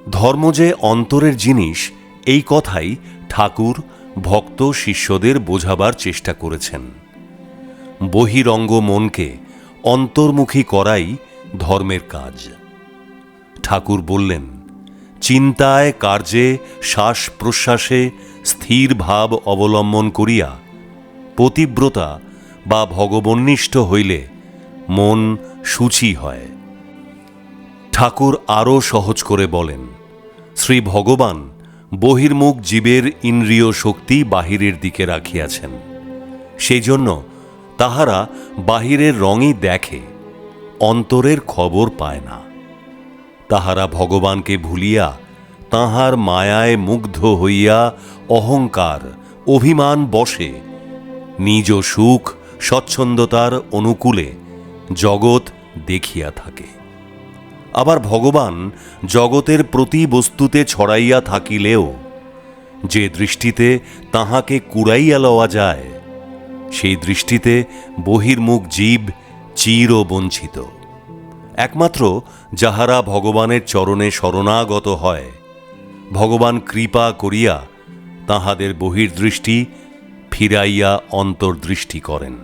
ধর্ম যে অন্তরের জিনিস, এই কথাই ঠাকুর ভক্ত শিষ্যদের বোঝাবার চেষ্টা করেছেন। বহিরঙ্গ মনকে অন্তর্মুখী করাই ধর্মের কাজ। ঠাকুর বললেন, চিন্তায় কার্যে শ্বাস প্রশ্বাসে স্থির ভাব অবলম্বন করিয়া পতিব্রতা বা ভগবন্নিষ্ঠ হইলে মন শুচি হয়। ঠাকুর আরও সহজ করে বলেন, শ্রী ভগবান বহির্মুখ জীবের ইন্দ্রিয় শক্তি বাহিরের দিকে রাখিয়াছেন। সেই জন্য তাহারা বাহিরের রঙই দেখে, অন্তরের খবর পায় না। তাহারা ভগবানকে ভুলিয়া তাঁহার মায়ায় মুগ্ধ হইয়া অহংকার অভিমান বশে নিজ সুখ স্বচ্ছন্দতার অনুকূলে জগৎ দেখিয়া থাকে। আবার ভগবান জগতের প্রতি বস্তুতে ছড়াইয়া থাকিলেও যে দৃষ্টিতে তাহাকে কুড়াইয়া লওয়া যায়, সেই দৃষ্টিতে বহির্মুখ জীব চির বঞ্চিত। একমাত্র যাহারা ভগবানের চরণে শরণাগত হয়, ভগবান কৃপা করিয়া তাহাদের বহির্দৃষ্টি ফিরাইয়া অন্তর্দৃষ্টি করেন।